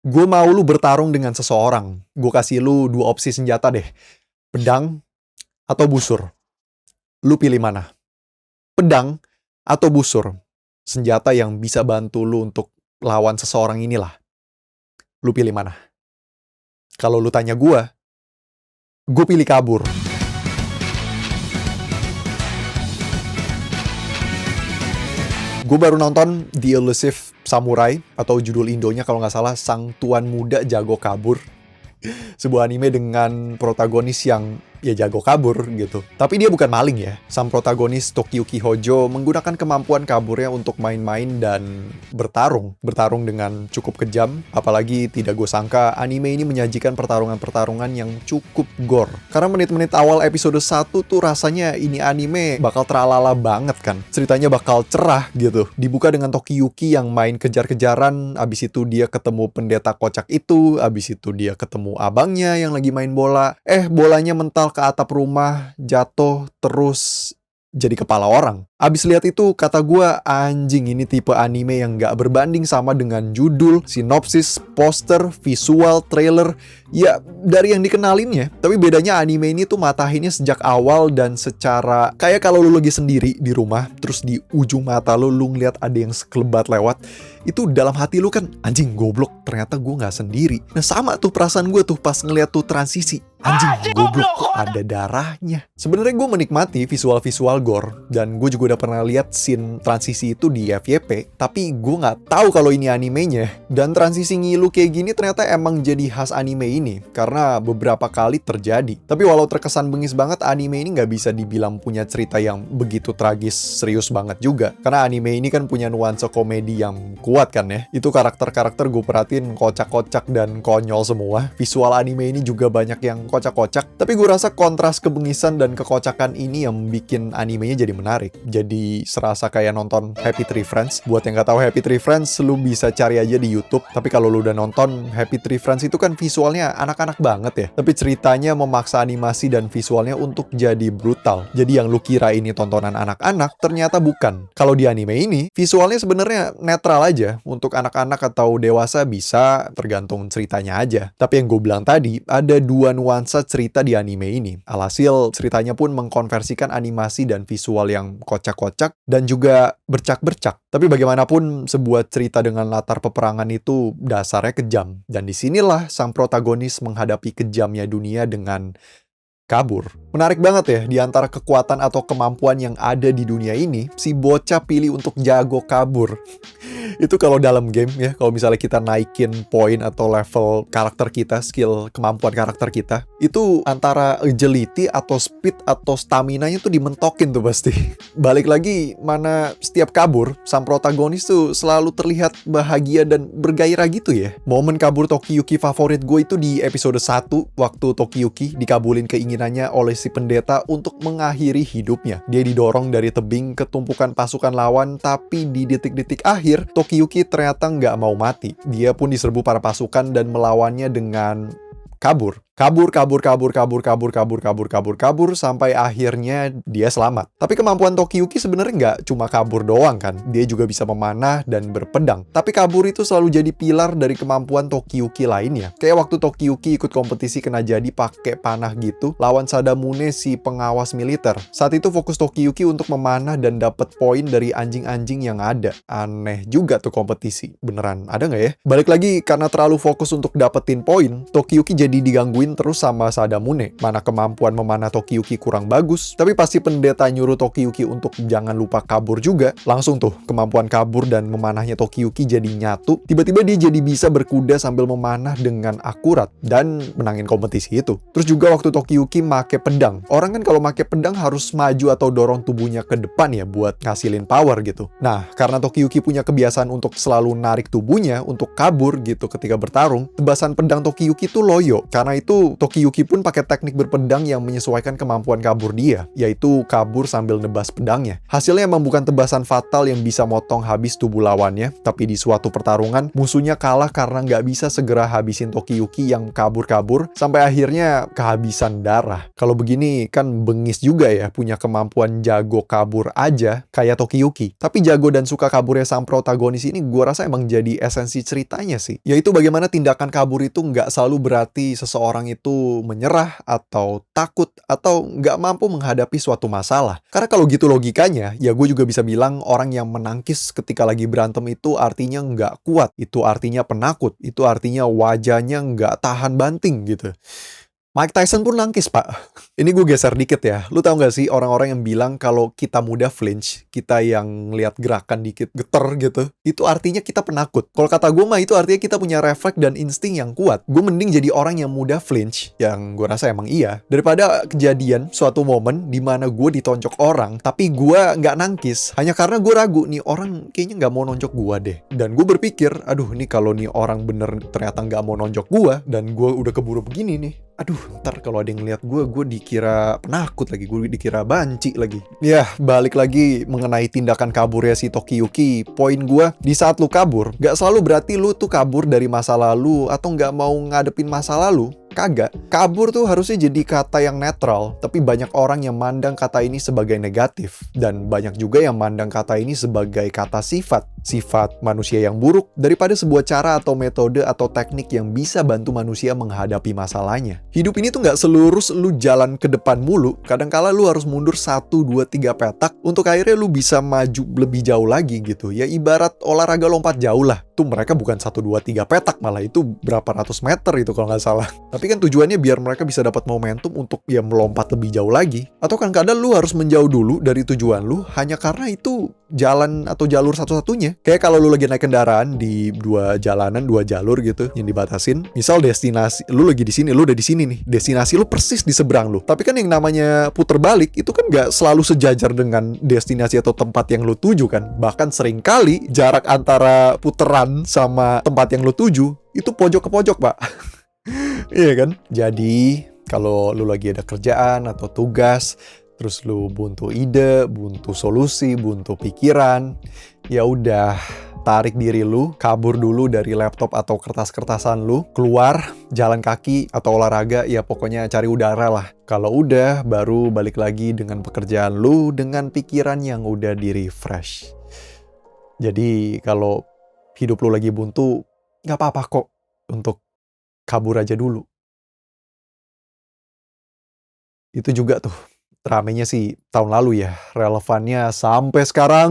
Gue mau lu bertarung dengan seseorang. Gue kasih lu dua opsi senjata deh. Pedang atau busur. Lu pilih mana? Pedang atau busur? Senjata yang bisa bantu lu untuk lawan seseorang inilah. Lu pilih mana? Kalau lu tanya gue pilih kabur. Gue baru nonton The Elusive Samurai, atau judul Indonya kalau nggak salah Sang Tuan Muda Jago Kabur. Sebuah anime dengan protagonis yang ya jago kabur gitu. Tapi dia bukan maling ya. Sang protagonis Tokiyuki Hojo menggunakan kemampuan kaburnya untuk main-main dan bertarung. Bertarung dengan cukup kejam. Apalagi tidak gue sangka anime ini menyajikan pertarungan-pertarungan yang cukup gore. Karena menit-menit awal episode 1 tuh rasanya ini anime bakal teralala banget kan. Ceritanya bakal cerah gitu. Dibuka dengan Tokiyuki yang main kejar-kejaran. Abis itu dia ketemu pendeta kocak itu. Abis itu dia ketemu abangnya yang lagi main bola. Bolanya mental ke atap rumah, jatuh, terus jadi kepala orang. Abis lihat itu, kata gue, anjing ini tipe anime yang gak berbanding sama dengan judul, sinopsis, poster, visual, trailer. Ya, dari yang dikenalinnya. Tapi bedanya anime ini tuh matahinnya sejak awal dan secara... Kayak kalau lu lagi sendiri di rumah, terus di ujung mata lu ngeliat ada yang sekelebat lewat. Itu dalam hati lu kan, anjing goblok, ternyata gue gak sendiri. Nah sama tuh perasaan gue tuh pas ngeliat tuh transisi. Anjing goblok, kok ada darahnya. Sebenarnya gue menikmati visual-visual gore. Dan gue juga udah pernah lihat scene transisi itu di FYP, tapi gue nggak tahu kalau ini animenya. Dan transisi ngilu kayak gini ternyata emang jadi khas anime ini, karena beberapa kali terjadi. Tapi walau terkesan bengis banget, anime ini nggak bisa dibilang punya cerita yang begitu tragis, serius banget juga. Karena anime ini kan punya nuansa komedi yang kuat kan ya. Itu karakter-karakter gue perhatiin kocak-kocak dan konyol semua. Visual anime ini juga banyak yang kocak-kocak, tapi gue rasa kontras kebengisan dan kekocakan ini yang bikin animenya jadi menarik. Jadi serasa kayak nonton Happy Tree Friends. Buat yang gak tahu Happy Tree Friends, lu bisa cari aja di YouTube. Tapi kalau lu udah nonton Happy Tree Friends itu kan visualnya anak-anak banget ya. Tapi ceritanya memaksa animasi dan visualnya untuk jadi brutal. Jadi yang lu kira ini tontonan anak-anak, ternyata bukan. Kalau di anime ini, visualnya sebenarnya netral aja. Untuk anak-anak atau dewasa bisa, tergantung ceritanya aja. Tapi yang gue bilang tadi, ada dua nuansa cerita di anime ini. Alhasil, ceritanya pun mengkonversikan animasi dan visual yang kocak-kocak dan juga bercak-bercak. Tapi bagaimanapun sebuah cerita dengan latar peperangan itu dasarnya kejam. Dan disinilah sang protagonis menghadapi kejamnya dunia dengan kabur. Menarik banget ya, di antara kekuatan atau kemampuan yang ada di dunia ini, si bocah pilih untuk jago kabur. Itu kalau dalam game ya, kalau misalnya kita naikin poin atau level karakter kita, skill kemampuan karakter kita, itu antara agility atau speed atau stamina-nya tuh dimentokin tuh pasti. Balik lagi, mana setiap kabur, sang protagonis tuh selalu terlihat bahagia dan bergairah gitu ya. Momen kabur Tokiyuki favorit gue itu di episode 1, waktu Tokiyuki dikabulin keinginannya oleh si pendeta untuk mengakhiri hidupnya. Dia didorong dari tebing ke tumpukan pasukan lawan, tapi di detik-detik akhir, Tokiyuki ternyata nggak mau mati. Dia pun diserbu para pasukan dan melawannya dengan kabur. Kabur sampai akhirnya dia selamat. Tapi kemampuan Tokiyuki sebenarnya nggak cuma kabur doang kan. Dia juga bisa memanah dan berpedang. Tapi kabur itu selalu jadi pilar dari kemampuan Tokiyuki lainnya. Kayak waktu Tokiyuki ikut kompetisi kena jadi pakai panah gitu lawan Sadamune si pengawas militer. Saat itu fokus Tokiyuki untuk memanah dan dapat poin dari anjing-anjing yang ada. Aneh juga tuh kompetisi. Beneran ada nggak ya? Balik lagi, karena terlalu fokus untuk dapetin poin, Tokiyuki jadi digangguin terus sama Sadamune. Mana kemampuan memanah Tokiyuki kurang bagus, tapi pasti pendeta nyuruh Tokiyuki untuk jangan lupa kabur juga. Langsung tuh kemampuan kabur dan memanahnya Tokiyuki jadi nyatu. Tiba-tiba dia jadi bisa berkuda sambil memanah dengan akurat dan menangin kompetisi itu. Terus juga waktu Tokiyuki make pedang. Orang kan kalau make pedang harus maju atau dorong tubuhnya ke depan ya buat ngasilin power gitu. Nah, karena Tokiyuki punya kebiasaan untuk selalu narik tubuhnya untuk kabur gitu ketika bertarung, tebasan pedang Tokiyuki tuh loyo. Karena itu itu Tokiyuki pun pakai teknik berpedang yang menyesuaikan kemampuan kabur dia, yaitu kabur sambil nebas pedangnya. Hasilnya emang bukan tebasan fatal yang bisa motong habis tubuh lawannya, tapi di suatu pertarungan, musuhnya kalah karena nggak bisa segera habisin Tokiyuki yang kabur-kabur, sampai akhirnya kehabisan darah. Kalau begini kan bengis juga ya, punya kemampuan jago kabur aja kayak Tokiyuki. Tapi jago dan suka kaburnya sang protagonis ini gue rasa emang jadi esensi ceritanya sih. Yaitu bagaimana tindakan kabur itu nggak selalu berarti seseorang itu menyerah atau takut atau nggak mampu menghadapi suatu masalah. Karena kalau gitu logikanya, ya gue juga bisa bilang orang yang menangkis ketika lagi berantem itu artinya nggak kuat. Itu artinya penakut. Itu artinya wajahnya nggak tahan banting gitu. Mike Tyson pun nangkis, Pak. Ini gue geser dikit ya. Lu tahu nggak sih orang-orang yang bilang kalau kita mudah flinch, kita yang lihat gerakan dikit geter gitu, itu artinya kita penakut. Kalau kata gue mah itu artinya kita punya refleks dan insting yang kuat. Gue mending jadi orang yang mudah flinch, yang gue rasa emang iya, daripada kejadian suatu momen di mana gue ditonjok orang, tapi gue nggak nangkis, hanya karena gue ragu nih orang kayaknya nggak mau nonjok gue deh. Dan gue berpikir, aduh nih kalau nih orang bener ternyata nggak mau nonjok gue, dan gue udah keburu begini nih. Aduh, ntar kalau ada yang ngeliat gue dikira penakut lagi, gue dikira banci lagi. Ya, balik lagi mengenai tindakan kaburnya si Tokiyuki. Poin gue, di saat lu kabur, gak selalu berarti lu tuh kabur dari masa lalu atau gak mau ngadepin masa lalu. Kagak. Kabur tuh harusnya jadi kata yang netral, tapi banyak orang yang mandang kata ini sebagai negatif. Dan banyak juga yang mandang kata ini sebagai kata sifat. Sifat manusia yang buruk daripada sebuah cara atau metode atau teknik yang bisa bantu manusia menghadapi masalahnya. Hidup ini tuh nggak selurus lu jalan ke depan mulu. Kadangkala lu harus mundur 1, 2, 3 petak untuk akhirnya lu bisa maju lebih jauh lagi gitu. Ya ibarat olahraga lompat jauh lah. Tuh mereka bukan 1, 2, 3 petak, malah itu berapa ratus meter itu kalau nggak salah. Tapi kan tujuannya biar mereka bisa dapat momentum untuk ya melompat lebih jauh lagi. Atau kan kadang lu harus menjauh dulu dari tujuan lu hanya karena itu jalan atau jalur satu-satunya. Kayak kalau lu lagi naik kendaraan di 2 jalanan, 2 jalur gitu yang dibatasin. Misal destinasi lu lagi di sini, lu udah di sini nih. Destinasi lu persis di seberang lu. Tapi kan yang namanya puter balik itu kan nggak selalu sejajar dengan destinasi atau tempat yang lu tuju kan. Bahkan seringkali jarak antara puteran sama tempat yang lu tuju itu pojok ke pojok, Pak. Iya kan? Jadi, kalau lu lagi ada kerjaan atau tugas, terus lu buntu ide, buntu solusi, buntu pikiran, ya udah tarik diri lu, kabur dulu dari laptop atau kertas-kertasan lu, keluar, jalan kaki atau olahraga, ya pokoknya cari udara lah. Kalau udah, baru balik lagi dengan pekerjaan lu, dengan pikiran yang udah di-refresh. Jadi, kalau hidup lu lagi buntu, nggak apa-apa kok untuk kabur aja dulu. Itu juga tuh, ramenya sih tahun lalu ya, relevannya sampai sekarang